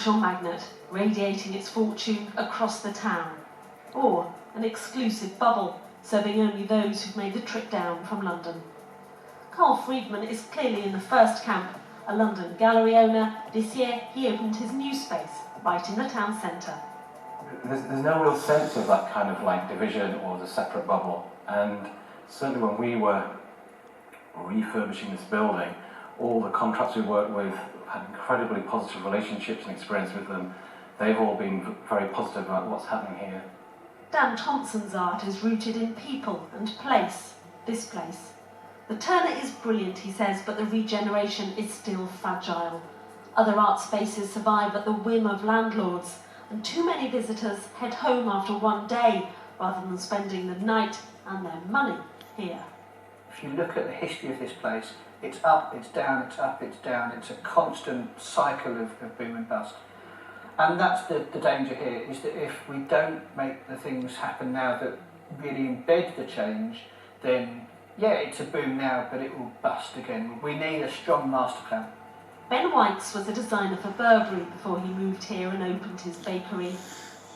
financial magnate radiating its fortune across the town, or an exclusive bubble serving only those who've made the trip down from London. Carl Friedman is clearly in the first camp, a London gallery owner. This year he opened his new space right in the town centre. There's no real sense of that kind of like division or the separate bubble, and certainly when we were refurbishing this building, all the contractors we worked with had incredibly positive relationships and experience with them. They've all been very positive about what's happening here. Dan Thompson's art is rooted in people and place, this place. The Turner is brilliant, he says, but the regeneration is still fragile. Other art spaces survive at the whim of landlords, and too many visitors head home after one day rather than spending the night and their money here. If you look at the history of this place, it's up, it's down, it's up, it's down. It's a constant cycle of boom and bust. And that's the danger here, is that if we don't make the things happen now that really embed the change, then yeah, it's a boom now, but it will bust again. We need a strong master plan. Ben White's was a designer for Burberry before he moved here and opened his bakery.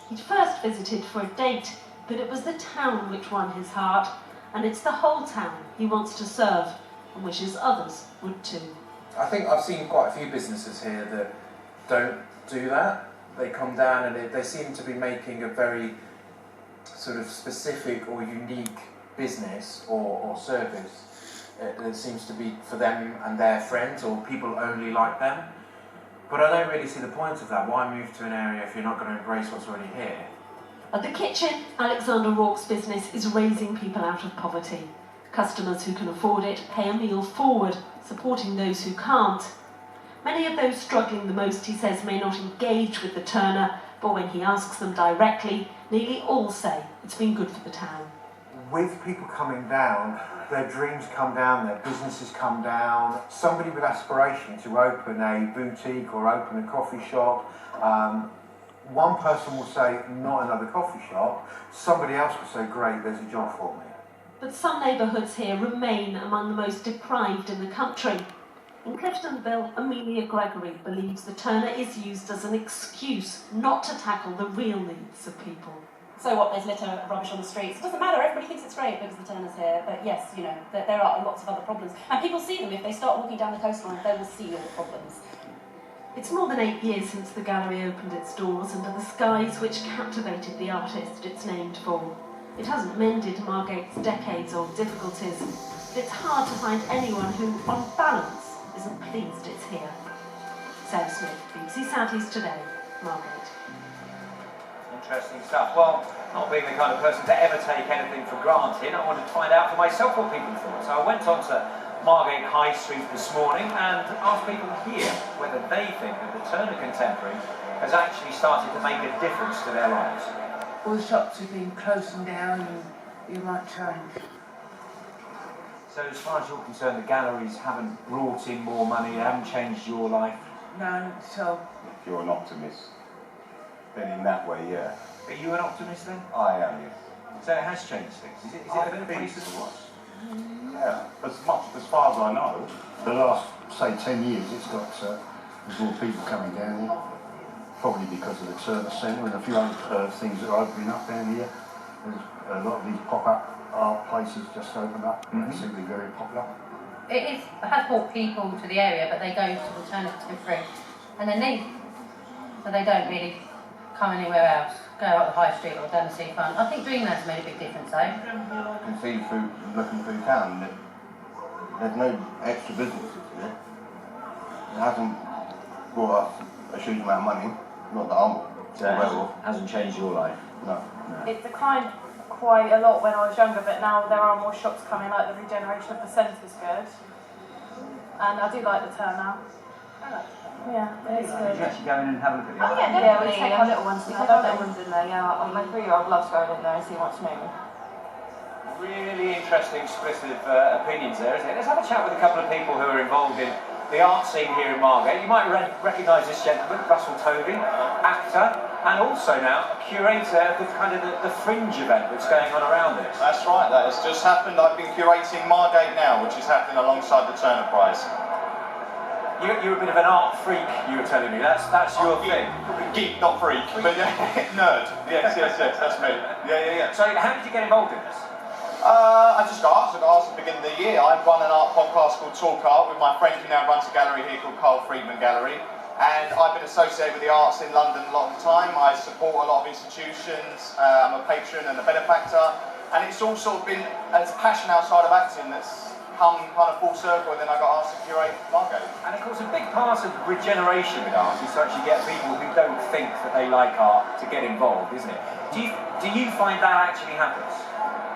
He'd first visited for a date, but it was the town which won his heart, and it's the whole town he wants to serve and wishes others would too. I think I've seen quite a few businesses here that don't do that. They come down and they seem to be making a very sort of specific or unique business or service. It seems to be for them and their friends or people only like them. But I don't really see the point of that. Why move to an area if you're not going to embrace what's already here? At the kitchen, Alexander Rourke's business is raising people out of poverty. Customers who can afford it pay a meal forward, supporting those who can't. Many of those struggling the most, he says, may not engage with the Turner, but when he asks them directly, nearly all say it's been good for the town. With people coming down, their dreams come down, their businesses come down. Somebody with aspiration to open a boutique or open a coffee shop, one person will say, not another coffee shop. Somebody else will say, great, there's a job for me. But some neighbourhoods here remain among the most deprived in the country. In Cliftonville, Amelia Gregory believes the Turner is used as an excuse not to tackle the real needs of people. So what, there's litter, rubbish on the streets. It doesn't matter, everybody thinks it's great because the Turner's here, but yes, you know, there are lots of other problems. And people see them. If they start walking down the coastline, they will see all the problems. It's more than 8 years since the gallery opened its doors under the skies which captivated the artist it's named for. It hasn't mended Margate's decades of difficulties, but it's hard to find anyone who, on balance, isn't pleased it's here. Sarah Smith, BBC South East Today, Margate. Interesting stuff. Well, not being the kind of person to ever take anything for granted, I wanted to find out for myself what people thought. So I went on to Margate High Street this morning and asked people here whether they think that the Turner Contemporary has actually started to make a difference to their lives. All the shops have been closing down and you might change. So as far as you're concerned, the galleries haven't brought in more money, they haven't changed your life? No, so... If you're an optimist, then in that way, yeah. Are you an optimist then? I am, yes. So it has changed things. Is it a better place than it was? Yeah, as far as I know, the last, say, 10 years, it's got there's more people coming down here, probably because of the service centre and a few other things that are opening up down here. There's a lot of these pop-up art places just opened up, and they seem to be very popular. It has brought people to the area, but they go to the Turner Contemporary and then leave. So they don't really come anywhere else, go out the high street or down the seafront. I think doing that's made a big difference though. You can see through, looking through town, that there's no extra businesses here. It hasn't brought us a huge amount of money, not that I'm aware of. Hasn't changed your life? No. It declined quite a lot when I was younger, but now there are more shops coming, like the regeneration of the centre is good. And I do like the Turner. Yeah, it is good. Did you actually go in and have a look at the Oh art? yeah, definitely. We take our little ones. We take our little ones in there, yeah. My 3-year-old loves going in there and seeing what's new. Really interesting split of opinions there, isn't it? Let's have a chat with a couple of people who are involved in the art scene here in Margate. You might recognise this gentleman, Russell Tovey, actor, and also now curator of the fringe event that's going on around this. That's right, that has just happened. I've been curating Margate Now, which is happening alongside the Turner Prize. You're a bit of an art freak, you were telling me. That's your thing. Geek, not freak, but nerd. Yes, that's me. Yeah. So how did you get involved in this? I just got asked at the beginning of the year. I run an art podcast called Talk Art with my friend who now runs a gallery here called Carl Friedman Gallery. And I've been associated with the arts in London a long time. I support a lot of institutions. I'm a patron and a benefactor. And it's all sort of been a passion outside of acting that's come kind of full circle, and then I got asked to curate Margate. And of course a big part of regeneration with art is to actually get people who don't think that they like art to get involved, isn't it? Do you find that actually happens?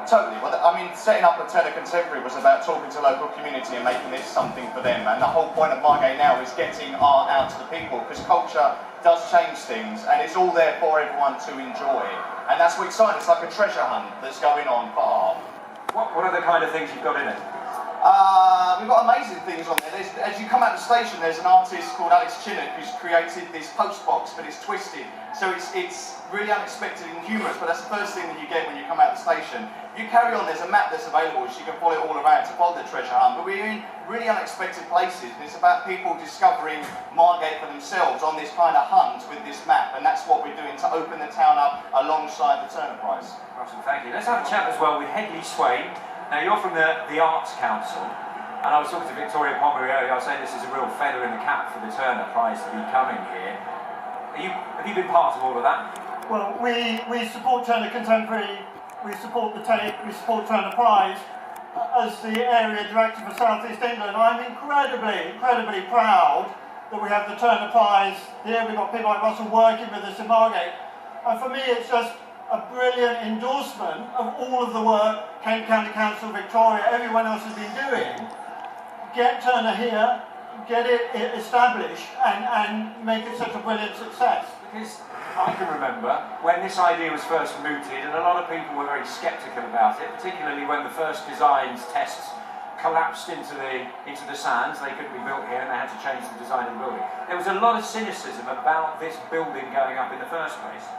Totally. Well, I mean, setting up a Turner Contemporary was about talking to the local community and making this something for them. And the whole point of Margate now is getting art out to the people, because culture does change things, and it's all there for everyone to enjoy. And that's what's exciting. It's like a treasure hunt that's going on for art. What are the kind of things you've got in it? We've got amazing things on there. As you come out of the station, there's an artist called Alex Chinnock who's created this post box, but it's twisted. So it's really unexpected and humorous, but that's the first thing that you get when you come out of the station. If you carry on, there's a map that's available, so you can follow it all around to follow the treasure hunt. But we're in really unexpected places, and it's about people discovering Margate for themselves on this kind of hunt with this map, and that's what we're doing to open the town up alongside the Turner Prize. Awesome, thank you. Let's have a chat as well with Hedley Swain. Now, you're from the Arts Council, and I was talking to Victoria Pomeroy earlier. I was saying this is a real feather in the cap for the Turner Prize to be coming here. Have you been part of all of that? Well, we support Turner Contemporary, we support the tape, we support Turner Prize. As the area director for South East England, I'm incredibly proud that we have the Turner Prize here. We've got people like Russell working with us in Margate. And for me, it's just a brilliant endorsement of all of the work Kent County Council, Victoria, everyone else has been doing. Get Turner here, get it established, and make it such a brilliant success. Because I can remember when this idea was first mooted, and a lot of people were very sceptical about it, particularly when the first designs tests collapsed into the sands. They couldn't be built here, and they had to change the design of the building. There was a lot of cynicism about this building going up in the first place.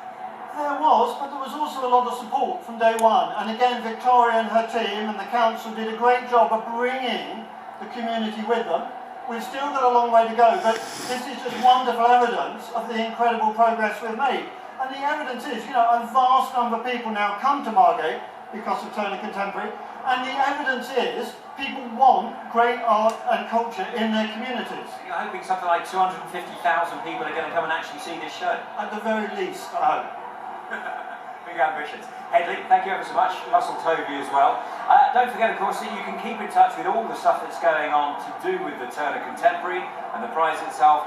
There was, but there was also a lot of support from day one. And again, Victoria and her team and the council did a great job of bringing the community with them. We've still got a long way to go, but this is just wonderful evidence of the incredible progress we've made. And the evidence is, a vast number of people now come to Margate because of Turner Contemporary, and the evidence is people want great art and culture in their communities. You're hoping something like 250,000 people are going to come and actually see this show? At the very least, I hope. Big ambitions. Hedley, thank you ever so much. Russell Tovey as well. Don't forget, of course, that you can keep in touch with all the stuff that's going on to do with the Turner Contemporary and the prize itself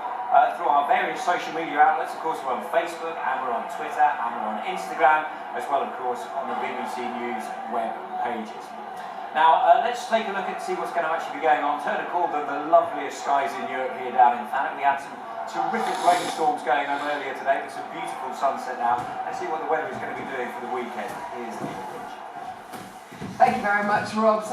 through our various social media outlets. Of course, we're on Facebook, and we're on Twitter, and we're on Instagram, as well, of course, on the BBC News web pages. Now, let's take a look and see what's going to actually be going on. Turner called them the loveliest skies in Europe here down in Thanet. We had some terrific rainstorms going on earlier today, with some beautiful sunset now. Let's see what the weather is going to be doing for the weekend. Here's the image. Thank you very much, Rob.